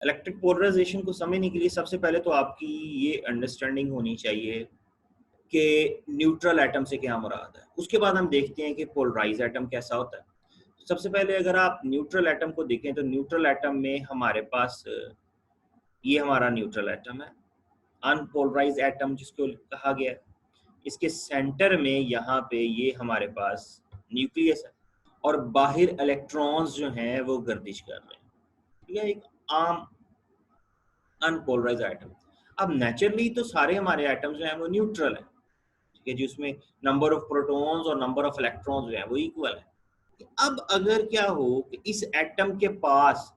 Electric polarisation को समझने के लिए सबसे पहले तो आपकी ये अंडरस्टैंडिंग होनी चाहिए कि न्यूट्रल एटम से क्या मुराद है। उसके बाद हम देखते हैं कि पोलराइज एटम कैसा होता है। सबसे पहले अगर आप न्यूट्रल एटम को देखें तो न्यूट्रल एटम में हमारे पास ये हमारा न्यूट्रल एटम है। अनपोलराइज एटम जिसको कहा गया है, इसके सेंटर में यहाँ पे ये हमारे पास न्यूक्लियस है और बाहर इलेक्ट्रॉन्स जो हैं वो गर्दिश कर रहे हैं। ठीक है, एक आम अनपोलराइज एटम। अब नेचुरली तो सारे हमारे एटम्स जो हैं वो न्यूट्रल हैं। ठीक है जी, उसमें नंबर ऑफ प्रोटॉन्स और नंबर ऑफ इलेक्ट्रॉन्स जो हैं वो इक्वल है। अब अगर क्या हो कि इस एटम के पास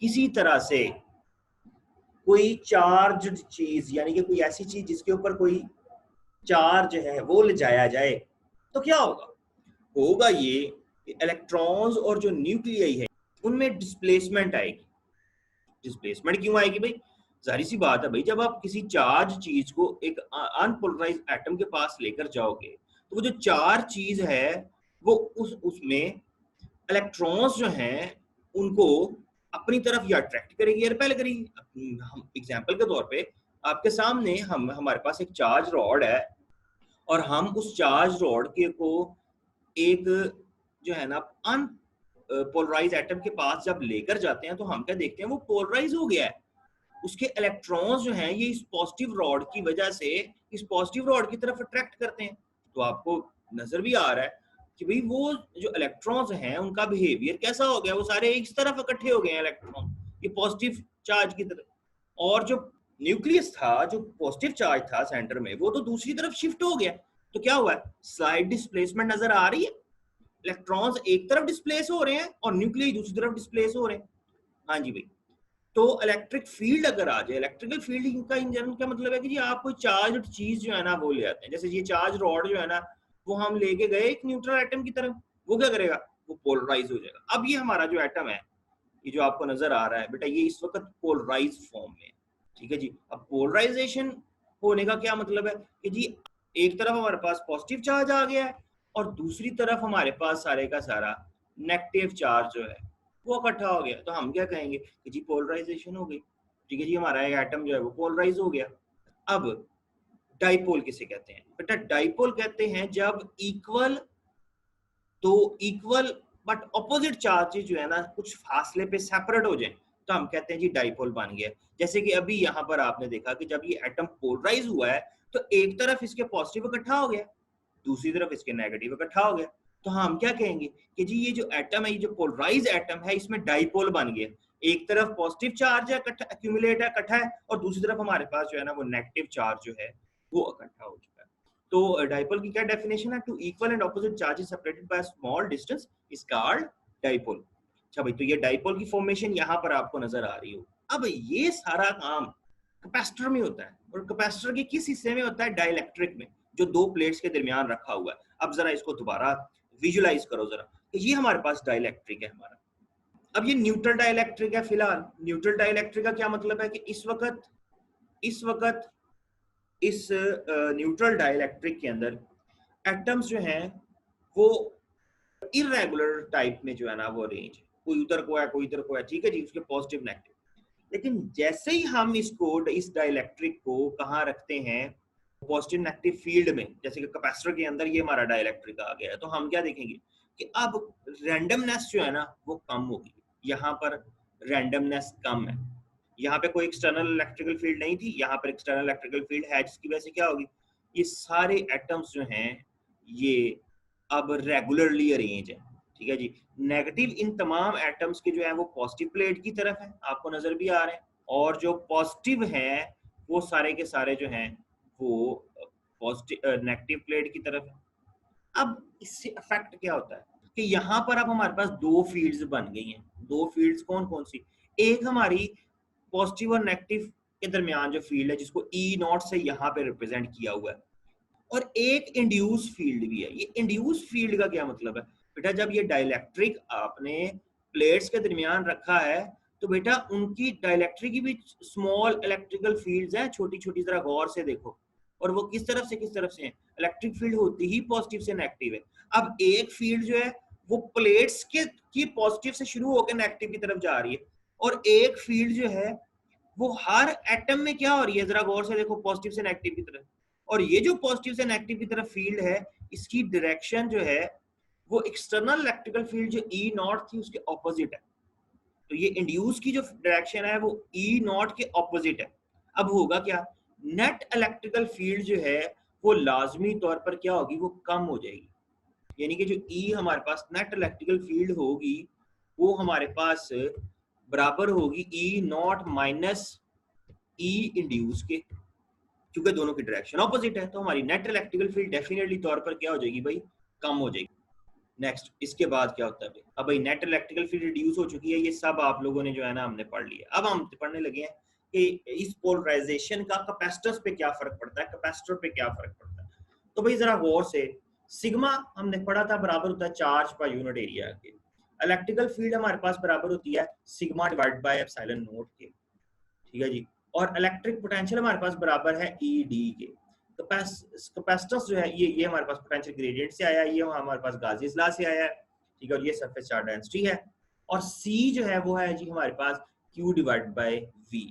किसी तरह से कोई चार्ज चीज, यानी कि कोई ऐसी चीज जिसके ऊपर कोई चार्ज है वो ले जाया जाए, तो क्या होगा? होगा ये कि इलेक्ट्रॉन्स और जो न्यूक्लियाई है उनमें डिस्प्लेसमेंट आएगी। डिस्प्लेसमेंट क्यों आएगी भाई? जाहिर सी बात है भाई, जब आप किसी चार्ज चीज को एक अनपोलराइज्ड एटम के पास लेकर जाओगे तो वो जो चार्ज चीज है वो उसमें इलेक्ट्रॉन्स जो हैं उनको अपनी तरफ या अट्रैक्ट करेगी या रिपेल करेगी। हम एग्जांपल के तौर पे आपके सामने हमारे पास एक चार्ज रॉड है और हम उस चार्ज रॉड के को एक जो है ना अन पोलराइज एटम के पास जब लेकर जाते हैं तो हम क्या देखते हैं, वो पोलराइज हो गया है। उसके इलेक्ट्रॉन्स जो हैं ये इस पॉजिटिव रॉड की वजह से इस पॉजिटिव रॉड की तरफ अट्रैक्ट करते हैं। तो आपको नजर भी आ रहा है कि भाई वो जो इलेक्ट्रॉन्स हैं उनका बिहेवियर कैसा हो गया, वो सारे एक तरफ इकट्ठे हो गए हैं इलेक्ट्रॉन ये पॉजिटिव चार्ज की तरफ। और जो न्यूक्लियस था, जो पॉजिटिव चार्ज था सेंटर में, वो तो दूसरी तरफ शिफ्ट हो गया। तो क्या हुआ है? स्लाइड डिस्प्लेसमेंट नजर आ रही है। इलेक्ट्रॉन्स एक तरफ डिस्प्लेस हो रहे हैं और न्यूक्लियस दूसरी तरफ डिस्प्लेस हो रहे हैं। हाँ जी भाई। तो इलेक्ट्रिक फील्ड अगर आ जाए, इलेक्ट्रिकल फील्ड का इन जनरल क्या मतलब है कि जी आप कोई चार्ज चीज जो है ना वो ले आते हैं। जैसे ये चार्ज रॉड जो है ना वो हम लेके गए एक न्यूट्रल एटम की तरफ, वो क्या करेगा? वो पोलराइज हो जाएगा। अब ये हमारा जो एटम है, ये जो आपको नजर आ रहा है बेटा, ये इस वक्त पोलराइज फॉर्म में है। ठीक है जी। अब पोलराइजेशन होने का क्या मतलब है कि जी एक तरफ हमारे पास पॉजिटिव चार्ज आ गया है और दूसरी तरफ हमारे पास सारे का सारा नेगेटिव चार्ज जो है वो इकट्ठा हो गया। तो हम क्या कहेंगे कि जी पोलराइजेशन हो गई। ठीक है जी, हमारा एक एटम जो है वो पोलराइज हो गया। अब डाइपोल किसे कहते हैं बेटा? डाइपोल कहते हैं जब इक्वल बट ऑपोजिट चार्जेस जो है ना कुछ फासले पे सेपरेट हो जाए तो हम कहते हैं जी डाइपोल बन गया। जैसे कि अभी यहाँ पर आपने देखा कि जब ये एटम पोलराइज हुआ है तो एक तरफ इसके पॉजिटिव इकट्ठा हो गया, दूसरी तरफ इसके नेगेटिव इकट्ठा हो गया। तो हम क्या कहेंगे कि जी ये जो एटम है, ये जो पोलराइज एटम है, इसमें डाइपोल बन गया। एक तरफ पॉजिटिव चार्ज है एक्यूमुलेट है, इकट्ठा है, और दूसरी तरफ हमारे पास जो है ना वो नेगेटिव चार्ज जो है वो इकट्ठा हो चुका है। तो डाइपोल की क्या डेफिनेशन है? Two equal and opposite charges separated by small distance is called dipole. अच्छा भाई, तो ये डाइपोल की फॉर्मेशन यहाँ पर आपको नजर आ रही हो। अब ये सारा काम कैपेसिटर में होता है, और कैपेसिटर के किस हिस्से में होता है? डाइलेक्ट्रिक में, जो दो प्लेट्स के दरमियान रखा हुआ है। अब जरा इसको दोबारा विजुलाइज करो जरा। ये हमारे पास डाइलेक्ट्रिक है हमारा। अब ये न्यूट्रल डाइलेक्ट्रिक है फिलहाल। न्यूट्रल डाइलेक्ट्रिक का क्या मतलब है कि इस वक्त इस न्यूट्रल डाइलेक्ट्रिक के अंदर एटम्स जो हैं वो इरेगुलर टाइप में जो है ना वो अरेंज है, कोई उधर को है कोई इधर को है। ठीक है जी, उसके पॉजिटिव नेगेटिव। लेकिन जैसे ही हम इसको इस डाइलेक्ट्रिक को कहाँ रखते हैं? पॉजिटिव नेगेटिव फील्ड में। जैसे कि कैपेसिटर के अंदर ये हमारा डाइलेक्ट्रिक आ गया है, तो हम क्या देखेंगे कि अब रैंडमनेस जो है ना वो कम होगी। यहाँ पर रैंडमनेस कम है। यहाँ पे कोई एक्सटर्नल इलेक्ट्रिकल फील्ड नहीं थी, यहाँ पर एक्सटर्नल इलेक्ट्रिकल फील्ड है, जिसकी वजह से क्या होगी, ये सारे एटम्स जो हैं ये अब रेगुलरली अरेंज है। ठीक है जी। नेगेटिव इन तमाम एटम्स के जो है वो पॉजिटिव प्लेट की तरफ है, आपको नजर भी आ रहे हैं, और जो पॉजिटिव हैं वो सारे के सारे जो हैं वो पॉजिटिव नेगेटिव प्लेट की तरफ है। अब इससे इफेक्ट क्या होता है कि यहाँ पर अब हमारे पास दो फील्ड्स बन गई हैं। दो फील्ड्स कौन कौन सी? एक हमारी पॉजिटिव और नेगेटिव के दरमियान जो फील्ड है जिसको ई नॉट से यहाँ पे रिप्रेजेंट किया हुआ है, और एक इंड्यूस फील्ड भी है। ये इंड्यूस फील्ड का क्या मतलब है बेटा? जब ये डाइलेक्ट्रिक आपने प्लेट्स के दरमियान रखा है तो बेटा उनकी डाइलेक्ट्रिक की भी स्मॉल इलेक्ट्रिकल फील्ड्स हैं, छोटी छोटी, जरा गौर से देखो। और वो किस तरफ से हैं? इलेक्ट्रिक फील्ड होती ही पॉजिटिव से नेगेटिव है। अब एक फील्ड जो है वो प्लेट्स के की पॉजिटिव से शुरू होकर नेगेटिव की तरफ जा रही है, और एक फील्ड जो है वो हर एटम में क्या हो रही है, जरा गौर से देखो, पॉजिटिव से नेगेटिव की तरफ। और ये जो पॉजिटिव से नेगेटिव की तरफ फील्ड है, इसकी डायरेक्शन जो है वो एक्सटर्नल इलेक्ट्रिकल फील्ड जो ई नॉट थी उसके ऑपोजिट है। तो ये इंड्यूस की जो डायरेक्शन है वो ई नॉट के ऑपोजिट है। अब होगा क्या, नेट इलेक्ट्रिकल फील्ड जो है वो लाजमी तौर पर क्या होगी, वो कम हो जाएगी। यानी कि जो ई हमारे पास नेट इलेक्ट्रिकल फील्ड होगी वो हमारे पास बराबर होगी ई नॉट माइनस ई इंड्यूस के, क्योंकि दोनों की डायरेक्शन ऑपोजिट है। तो हमारी नेट इलेक्ट्रिकल फील्ड डेफिनेटली तौर पर क्या हो जाएगी भाई, कम हो जाएगी। नेक्स्ट इसके बाद क्या होता है भाई, अब भाई नेट इलेक्ट्रिकल फील्ड रिड्यूस हो चुकी है, ये सब आप लोगों ने जो है ना हमने पढ़ लिया। अब हम पढ़ने लगे हैं कि इस पोलराइजेशन का कैपेसिटर्स पे क्या फर्क पड़ता है, कैपेसिटर पे क्या फर्क पड़ता है। तो भाई जरा गौर से, सिग्मा हमने पढ़ा था बराबर होता है चार्ज पर यूनिट एरिया के। इलेक्ट्रिकल फील्ड हमारे पास बराबर होती है sigma divide by epsilon not के, ठीक है जी। और इलेक्ट्रिक पोटेंशियल हमारे पास बराबर है ई डी के। कैपेसिटेंस जो है ये हमारे पास पोटेंशियल ग्रेडियंट से आया है, ये हमारे पास गाउस लॉ से आया है, ठीक है। और ये सरफेस चार्ज डेंसिटी है। और सी जो है वो है जी हमारे पास Q डिवाइड बाय V।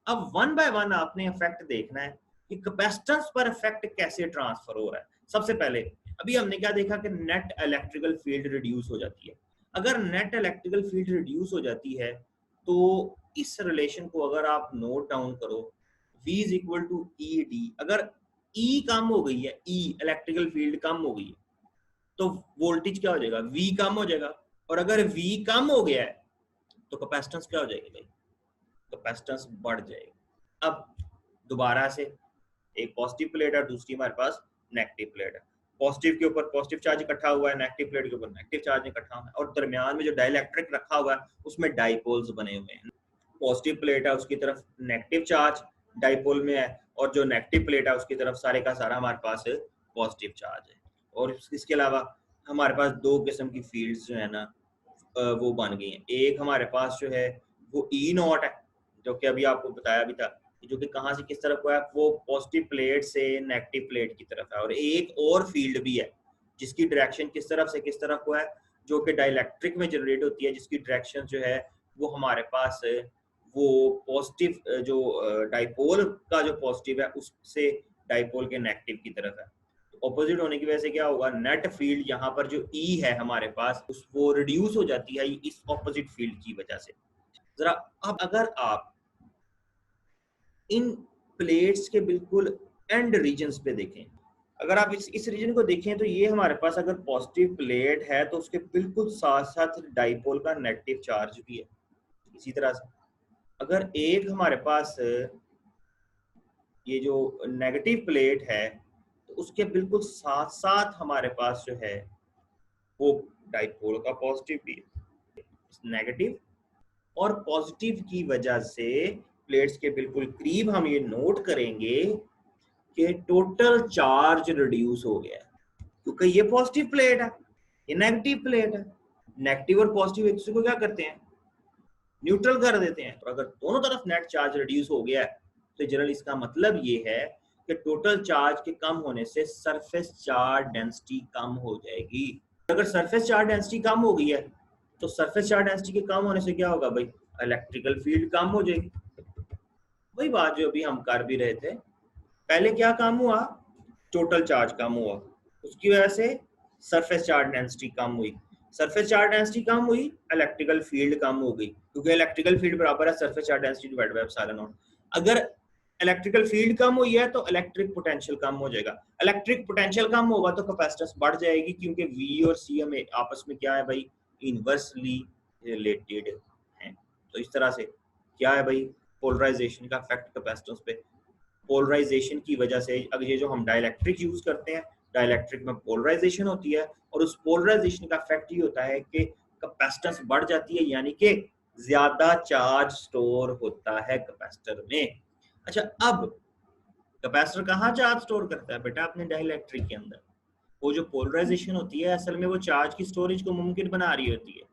अब वन बाय वन आपने इफेक्ट देखना है कि कैपेसिटेंस पर इफेक्ट कैसे ट्रांसफर हो रहा है। सबसे पहले अभी हमने क्या देखा कि नेट इलेक्ट्रिकल फील्ड रिड्यूस हो जाती है। अगर नेट इलेक्ट्रिकल फील्ड रिड्यूस हो जाती है तो इस रिलेशन को अगर आप नोट डाउन करो, V is equal to E D. अगर E कम हो गई है, E इलेक्ट्रिकल फील्ड कम हो गई है, तो वोल्टेज क्या हो जाएगा, V कम हो जाएगा। और अगर V कम हो गया है तो कैपेसिटेंस क्या हो जाएगी भाई, कैपेसिटेंस बढ़ जाएगी। अब दोबारा से एक पॉजिटिव प्लेट है, दूसरी हमारे पास नेगेटिव प्लेट है। पॉजिटिव के ऊपर पॉजिटिव चार्ज इकट्ठा हुआ है, नेगेटिव प्लेट के ऊपर नेगेटिव चार्ज इकट्ठा हुआ है, और दरमियान में जो डाइलेक्ट्रिक रखा हुआ है उसमें डाइपोल्स बने हुए हैं। पॉजिटिव प्लेट है उसकी तरफ नेगेटिव चार्ज डाइपोल में है, और जो नेगेटिव प्लेट है उसकी तरफ सारे का सारा हमारे पास पॉजिटिव चार्ज है। और इसके अलावा हमारे पास दो किस्म की फील्ड्स जो है ना वो बन गई हैं। एक हमारे पास जो है वो ई नॉट है, जो कि अभी आपको बताया भी था, जो कि कहाँ से किस तरफ को है, वो पॉजिटिव प्लेट से नेगेटिव प्लेट की तरफ है। और एक और फील्ड भी है जिसकी डायरेक्शन किस तरफ से किस तरफ को है, जो कि डाइलेक्ट्रिक में जनरेट होती है, जिसकी डायरेक्शन जो है वो हमारे पास वो पॉजिटिव जो डाइपोल का जो पॉजिटिव है उससे डाइपोल के नेगेटिव की तरफ है। ऑपोजिट होने की वजह से क्या होगा, नेट फील्ड यहाँ पर जो ई है हमारे पास उस वो रिड्यूस हो जाती है इस ऑपोजिट फील्ड की वजह से। जरा अब अगर आप इन प्लेट्स के बिल्कुल एंड रीजन्स पे देखें, अगर आप इस रीजन को देखें तो ये हमारे पास अगर पॉजिटिव प्लेट है तो उसके बिल्कुल साथ साथ डाइपोल का नेगेटिव चार्ज भी है। इसी तरह से अगर एक हमारे पास ये जो नेगेटिव प्लेट है तो उसके बिल्कुल साथ साथ हमारे पास जो है वो डाइपोल का पॉजिटिव भी है। नेगेटिव और पॉजिटिव की वजह से प्लेट्स के बिल्कुल करीब हम ये नोट करेंगे कि टोटल चार्ज रिड्यूस हो गया है, क्योंकि ये पॉजिटिव प्लेट है, ये नेगेटिव प्लेट है। नेगेटिव और पॉजिटिव एक दूसरे को क्या करते हैं, न्यूट्रल कर देते हैं। तो अगर दोनों तरफ नेट चार्ज रिड्यूस हो गया है तो जनरल इसका मतलब ये है कि टोटल चार्ज के कम होने से सरफेस चार्ज डेंसिटी कम हो जाएगी। अगर सरफेस चार्ज डेंसिटी कम हो गई है तो सरफेस चार्ज डेंसिटी के कम होने से क्या होगा भाई, इलेक्ट्रिकल फील्ड कम हो जाएगी। वही बात जो अभी हम कर भी रहे थे, पहले क्या कम हुआ, टोटल चार्ज कम हुआ, उसकी वजह से सरफेस चार्ज डेंसिटी कम हुई। सरफेस चार्ज डेंसिटी कम हुई, इलेक्ट्रिकल फील्ड कम हो गई, क्योंकि इलेक्ट्रिकल फील्ड बराबर है surface charge density divided by epsilon not. अगर इलेक्ट्रिकल फील्ड कम हुई है तो इलेक्ट्रिक पोटेंशियल कम हो जाएगा। इलेक्ट्रिक पोटेंशियल कम होगा तो कैपेसिटेंस बढ़ जाएगी, क्योंकि V और C में आपस में क्या है भाई, इनवर्सली रिलेटेड हैं। तो इस तरह से क्या है भाई, पोलराइजेशन का इफेक्ट कैपेसिटेंस पे। पोलराइजेशन की वजह से अगर ये जो हम डाइलेक्ट्रिक यूज करते हैं, डाइलेक्ट्रिक में पोलराइजेशन होती है, और उस पोलराइजेशन का इफेक्ट ये होता है कि कैपेसिटेंस बढ़ जाती है, यानी कि ज्यादा चार्ज स्टोर होता है कैपेसिटर में। अच्छा, अब कैपेसिटर कहाँ चार्ज स्टोर करता है बेटा, अपने डाइलेक्ट्रिक के अंदर। वो जो पोलराइजेशन होती है असल में वो चार्ज की स्टोरेज को मुमकिन बना रही होती है।